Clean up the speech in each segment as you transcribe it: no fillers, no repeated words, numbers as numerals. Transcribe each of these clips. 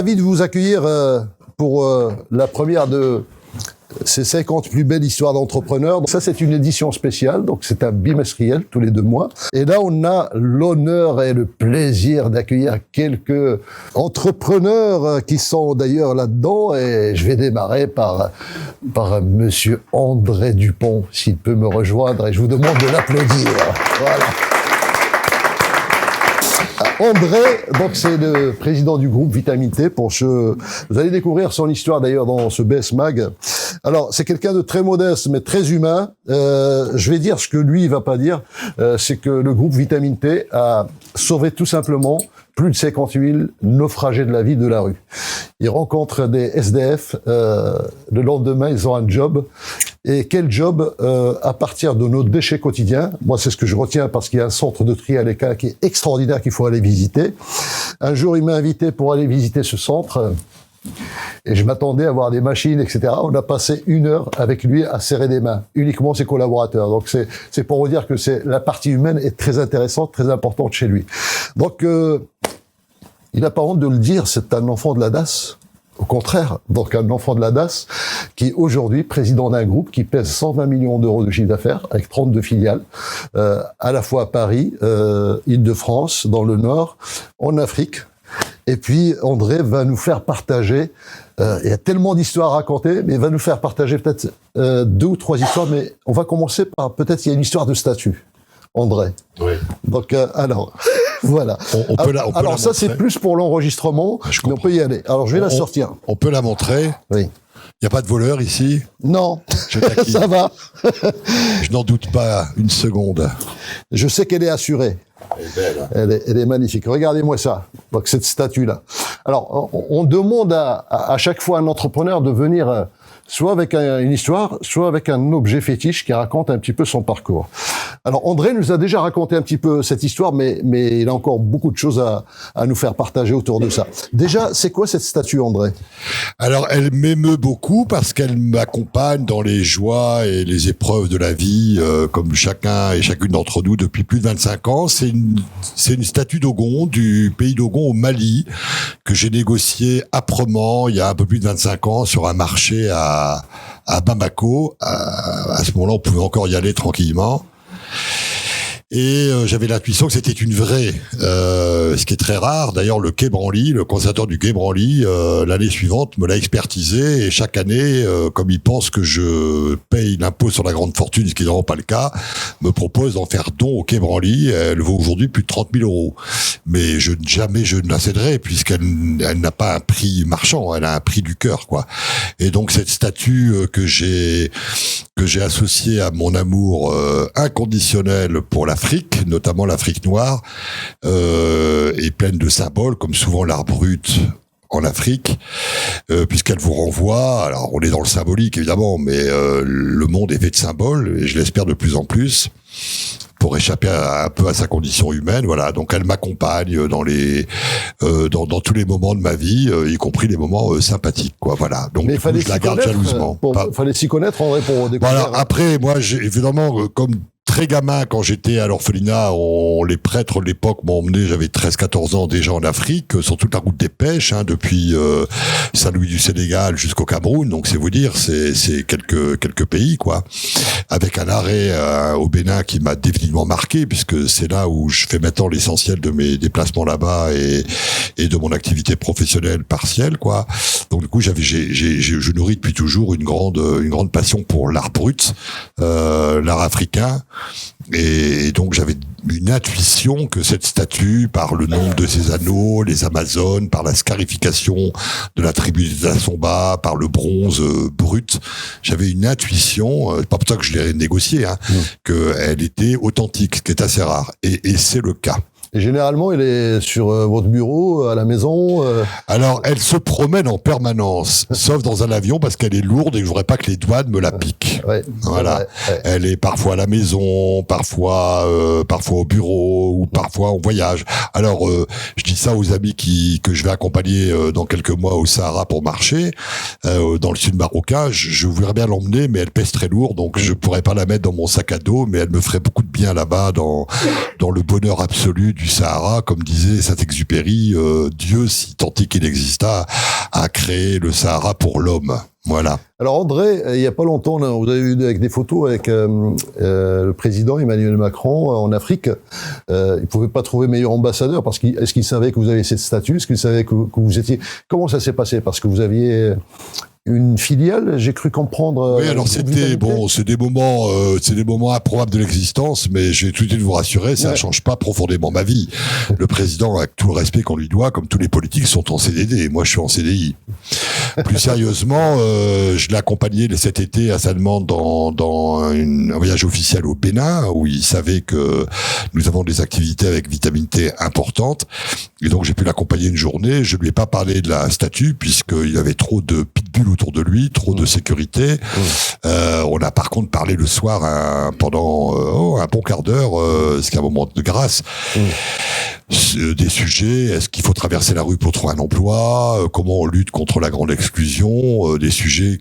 ravi de vous accueillir pour la première de ces 50 plus belles histoires d'entrepreneurs. Donc ça, c'est une édition spéciale, donc c'est un bimestriel tous les 2 mois. Et là, on a l'honneur et le plaisir d'accueillir quelques entrepreneurs qui sont d'ailleurs là-dedans. Et je vais démarrer par Monsieur André Dupont, s'il peut me rejoindre. Et je vous demande de l'applaudir. Voilà. André, donc c'est le président du groupe Vitamine T. Vous allez découvrir son histoire d'ailleurs dans ce BS Mag. Alors c'est quelqu'un de très modeste mais très humain. Je vais dire ce que lui il va pas dire. C'est que le groupe Vitamine T a sauvé tout simplement plus de 50 000 naufragés de la vie de la rue. Ils rencontrent des SDF. Le lendemain ils ont un job. Et quel job à partir de nos déchets quotidiens. Moi, c'est ce que je retiens parce qu'il y a un centre de tri à l'ECA qui est extraordinaire qu'il faut aller visiter. Un jour, il m'a invité pour aller visiter ce centre et je m'attendais à voir des machines, etc. On a passé 1 heure avec lui à serrer des mains, uniquement ses collaborateurs. Donc, c'est pour vous dire que la partie humaine est très intéressante, très importante chez lui. Donc, il n'a pas honte de le dire, c'est un enfant de la DAS. Au contraire, donc un enfant de la DAS qui est aujourd'hui président d'un groupe qui pèse 120 millions d'euros de chiffre d'affaires avec 32 filiales, à la fois à Paris, Île-de-France, dans le Nord, en Afrique. Et puis André va nous faire partager, il y a tellement d'histoires à raconter, mais il va nous faire partager peut-être 2 ou 3 histoires, mais on va commencer par peut-être il y a une histoire de statut. André. Oui. Donc alors voilà. On peut la ça montrer. c'est plus pour l'enregistrement, mais on peut y aller. Alors je vais la sortir. On peut la montrer. Oui. Il n'y a pas de voleur ici? Non, Je taquine. ça va. Je n'en doute pas une seconde. Je sais qu'elle est assurée. Elle est belle. Elle est magnifique. Regardez-moi ça. Donc cette statue-là. Alors on demande à chaque fois à un entrepreneur de venir soit avec une histoire, soit avec un objet fétiche qui raconte un petit peu son parcours. Alors André nous a déjà raconté un petit peu cette histoire, mais il a encore beaucoup de choses à nous faire partager autour de ça. Déjà, c'est quoi cette statue, André? Alors, elle m'émeut beaucoup parce qu'elle m'accompagne dans les joies et les épreuves de la vie, comme chacun et chacune d'entre nous depuis plus de 25 ans. C'est une statue d'Ogon, du pays d'Ogon au Mali, que j'ai négociée âprement il y a un peu plus de 25 ans sur un marché à Bamako. À ce moment-là, on pouvait encore y aller tranquillement. Et j'avais l'intuition que c'était une vraie, ce qui est très rare. D'ailleurs, le Quai Branly, le conservateur du Quai Branly, l'année suivante me l'a expertisé. Et chaque année, comme il pense que je paye l'impôt sur la grande fortune, ce qui n'est vraiment pas le cas, me propose d'en faire don au Quai Branly. Elle vaut aujourd'hui plus de 30 000 euros. Mais jamais je ne la céderai, puisqu'elle n'a pas un prix marchand, elle a un prix du cœur, quoi. Et donc cette statue que j'ai associée à mon amour inconditionnel pour l'Afrique, notamment l'Afrique noire, est pleine de symboles, comme souvent l'art brut en Afrique, puisqu'elle vous renvoie, alors on est dans le symbolique évidemment, mais le monde est fait de symboles, et je l'espère de plus en plus, pour échapper un peu à sa condition humaine, voilà. Donc elle m'accompagne dans tous les moments de ma vie, y compris les moments sympathiques, quoi. Voilà. Donc mais je la garde jalousement. Fallait s'y connaître, André, pour découvrir. Voilà. Après, moi, évidemment, comme très gamin, quand j'étais à l'orphelinat, les prêtres de l'époque m'ont emmené, j'avais 13-14 ans déjà en Afrique, sur toute la route des pêches, depuis Saint-Louis du Sénégal jusqu'au Cameroun. Donc c'est vous dire, c'est quelques pays, quoi. Avec un arrêt au Bénin qui m'a définitivement marqué, puisque c'est là où je fais maintenant l'essentiel de mes déplacements là-bas et de mon activité professionnelle partielle, quoi. Donc du coup, je nourris depuis toujours une grande passion pour l'art brut, l'art africain. Et donc j'avais une intuition que cette statue, par le nombre de ses anneaux, les Amazones, par la scarification de la tribu des Assomba, par le bronze brut, j'avais une intuition, c'est pas pour ça que je l'ai négociée, qu'elle était authentique, ce qui est assez rare. Et c'est le cas. Et généralement, elle est sur votre bureau, à la maison. Alors, elle se promène en permanence, sauf dans un avion parce qu'elle est lourde et que je voudrais pas que les douanes me la piquent. Ouais, voilà. Ouais. Elle est parfois à la maison, parfois au bureau ou parfois en voyage. Alors, je dis ça aux amis que je vais accompagner dans quelques mois au Sahara pour marcher, dans le sud marocain. Je voudrais bien l'emmener, mais elle pèse très lourd, donc je pourrais pas la mettre dans mon sac à dos, mais elle me ferait beaucoup de bien là-bas dans le bonheur absolu du Sahara, comme disait Saint-Exupéry, Dieu, si tant est qu'il exista, a créé le Sahara pour l'homme. Voilà. Alors André, il y a pas longtemps, vous avez eu avec des photos avec le président Emmanuel Macron en Afrique. Il pouvait pas trouver meilleur ambassadeur parce est-ce qu'il savait que vous avez cette statue, est-ce qu'il savait que vous étiez. Comment ça s'est passé? Parce que vous aviez une filiale, j'ai cru comprendre. Oui, alors c'est des moments improbables de l'existence, mais j'ai tout de vous rassurer, ça ne change pas profondément ma vie. Le président, avec tout le respect qu'on lui doit, comme tous les politiques, sont en CDD. Moi, je suis en CDI. Plus sérieusement, je l'ai accompagné cet été à sa demande dans un voyage officiel au Bénin, où il savait que nous avons des activités avec vitamine T importantes. Et donc, j'ai pu l'accompagner une journée. Je lui ai pas parlé de la statue, puisqu'il avait trop de pitbulls autour de lui, trop de sécurité. On a par contre parlé le soir pendant un bon quart d'heure, ce qui est un moment de grâce. Des sujets, est-ce qu'il faut traverser la rue pour trouver un emploi, comment on lutte contre la grande exclusion, des sujets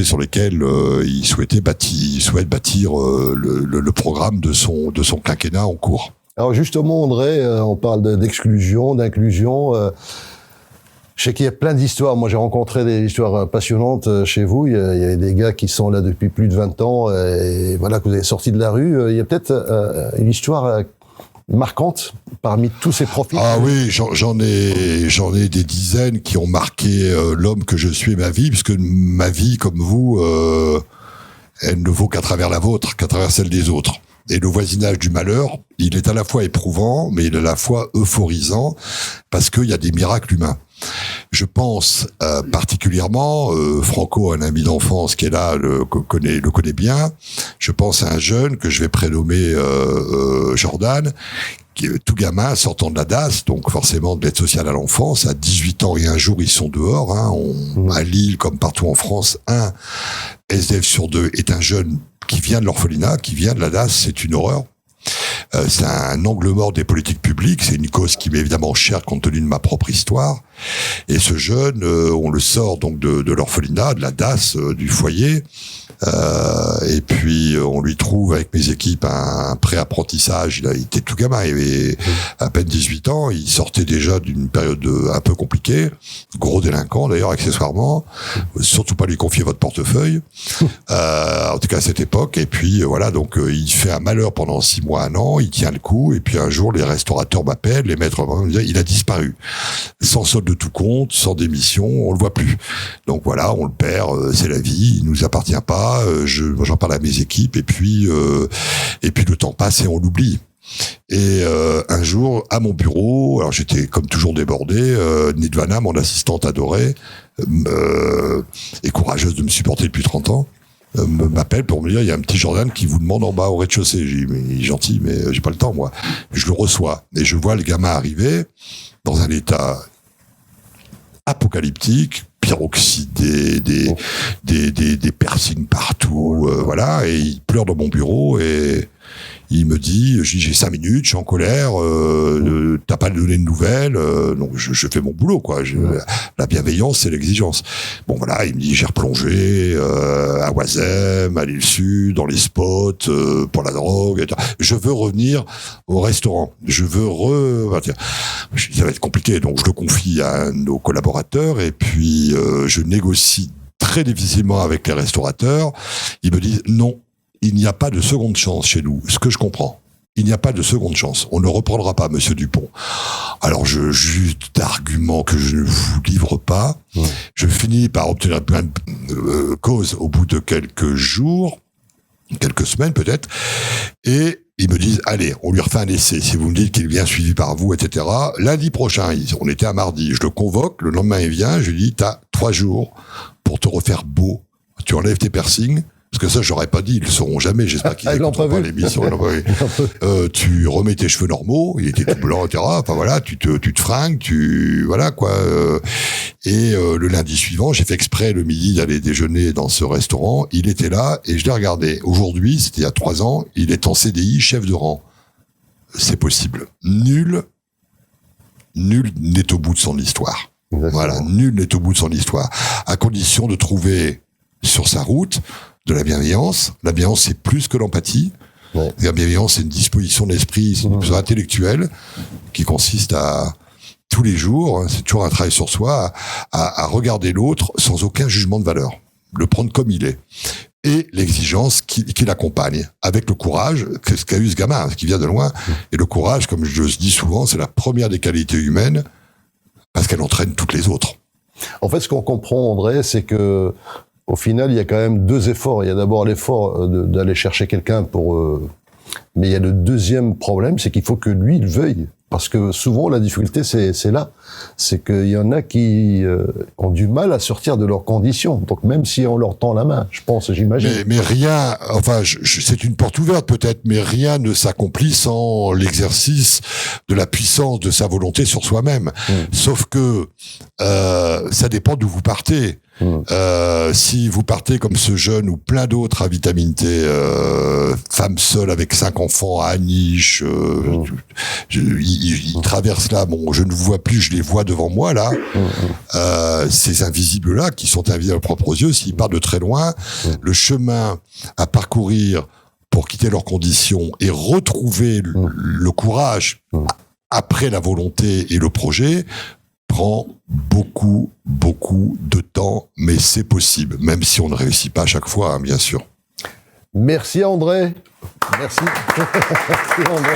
sur lesquels il souhaite bâtir le programme de son quinquennat en cours. Alors justement, André, on parle d'exclusion, d'inclusion. Je sais qu'il y a plein d'histoires. Moi, j'ai rencontré des histoires passionnantes chez vous. Il y a des gars qui sont là depuis plus de 20 ans et voilà, que vous avez sorti de la rue. Il y a peut-être une histoire marquante parmi tous ces profils. Ah oui, j'en ai des dizaines qui ont marqué l'homme que je suis et ma vie, puisque ma vie, comme vous, elle ne vaut qu'à travers la vôtre, qu'à travers celle des autres. Et le voisinage du malheur, il est à la fois éprouvant, mais il est à la fois euphorisant, parce qu'il y a des miracles humains. Je pense particulièrement, Franco, un ami d'enfance qui est là, le connaît bien. Je pense à un jeune que je vais prénommer Jordan, qui est tout gamin sortant de la DAS, donc forcément de l'aide sociale à l'enfance. À 18 ans et un jour, ils sont dehors. À Lille, comme partout en France, un SDF sur deux est un jeune qui vient de l'orphelinat, qui vient de la DAS. C'est une horreur. C'est un angle mort des politiques publiques. C'est une cause qui m'est évidemment chère compte tenu de ma propre histoire. Et ce jeune, on le sort donc de l'orphelinat, de la DAS, du foyer. Et puis on lui trouve avec mes équipes un pré-apprentissage. Il était tout gamin, il avait à peine 18 ans. Il sortait déjà d'une période un peu compliquée. Gros délinquant d'ailleurs, accessoirement. Surtout pas lui confier votre portefeuille. En tout cas à cette époque. Et puis voilà, donc il fait un malheur pendant 6 mois, 1 an. Il tient le coup. Et puis un jour, les restaurateurs m'appellent, les maîtres me disent il a disparu, sans solde de tout compte, sans démission, on le voit plus. Donc voilà, on le perd, c'est la vie, il nous appartient pas. J'en parle à mes équipes et puis le temps passe et on l'oublie. Et un jour, à mon bureau, alors j'étais comme toujours débordé, Nidvana, mon assistante adorée, et courageuse de me supporter depuis 30 ans, m'appelle pour me dire il y a un petit Jordan qui vous demande en bas au rez-de-chaussée. J'ai dit mais il est gentil, mais j'ai pas le temps moi. Je le reçois et je vois le gamin arriver dans un état apocalyptique, pyroxydé, des piercings partout, voilà, et il pleure dans mon bureau et il me dit, j'ai 5 minutes, je suis en colère, t'as pas donné de nouvelles, donc je fais mon boulot, quoi. La bienveillance, c'est l'exigence. Bon voilà, il me dit, j'ai replongé à Oisem, à l'île Sud, dans les spots, pour la drogue, etc. Je veux revenir au restaurant. Je veux ça va être compliqué, donc je le confie à nos collaborateurs et puis je négocie très difficilement avec les restaurateurs. Ils me disent non. Il n'y a pas de seconde chance chez nous, ce que je comprends. Il n'y a pas de seconde chance. On ne reprendra pas, Monsieur Dupont. Alors, juste d'arguments que je ne vous livre pas. Ouais. Je finis par obtenir plein de causes au bout de quelques jours, quelques semaines peut-être, et ils me disent, allez, on lui refait un essai. Si vous me dites qu'il est bien suivi par vous, etc. Lundi prochain, on était à mardi, je le convoque, le lendemain il vient, je lui dis, t'as 3 jours pour te refaire beau. Tu enlèves tes piercings. Parce que ça, j'aurais pas dit, ils le sauront jamais. J'espère qu'ils n'écouteront pas l'émission. Tu remets tes cheveux normaux, il était tout blanc, etc. Enfin voilà, tu te fringues, voilà quoi. Et le lundi suivant, j'ai fait exprès le midi d'aller déjeuner dans ce restaurant. Il était là et je l'ai regardé. Aujourd'hui, c'était il y a 3 ans, il est en CDI, chef de rang. C'est possible. Nul n'est au bout de son histoire. Exactement. Voilà, nul n'est au bout de son histoire. À condition de trouver sur sa route de la bienveillance. La bienveillance, c'est plus que l'empathie. Ouais. La bienveillance, c'est une disposition d'esprit, c'est une disposition intellectuelle qui consiste à tous les jours, c'est toujours un travail sur soi, à regarder l'autre sans aucun jugement de valeur, le prendre comme il est. Et l'exigence qui l'accompagne, avec le courage, c'est ce qu'a eu ce gamin, qui vient de loin. Et le courage, comme je le dis souvent, c'est la première des qualités humaines, parce qu'elle entraîne toutes les autres. En fait, ce qu'on comprend, André, c'est que au final, il y a quand même deux efforts. Il y a d'abord l'effort d'aller chercher quelqu'un pour... Mais il y a le deuxième problème, c'est qu'il faut que lui, il veuille. Parce que souvent, la difficulté, c'est là. C'est qu'il y en a qui ont du mal à sortir de leurs conditions. Donc, même si on leur tend la main, je pense, j'imagine. Mais rien, enfin, c'est une porte ouverte peut-être, mais rien ne s'accomplit sans l'exercice de la puissance de sa volonté sur soi-même. Sauf que ça dépend d'où vous partez. Si vous partez comme ce jeune ou plein d'autres à vitamine T, femme seule avec 5 enfants à Niche, ils traversent là, bon, je ne vous vois plus, je les vois devant moi là, ces invisibles-là qui sont invisibles à leurs propres yeux, s'ils partent de très loin, le chemin à parcourir pour quitter leurs conditions et retrouver le courage après la volonté et le projet, prend beaucoup de temps, mais c'est possible, même si on ne réussit pas à chaque fois, hein, bien sûr. Merci André. Merci. Merci André.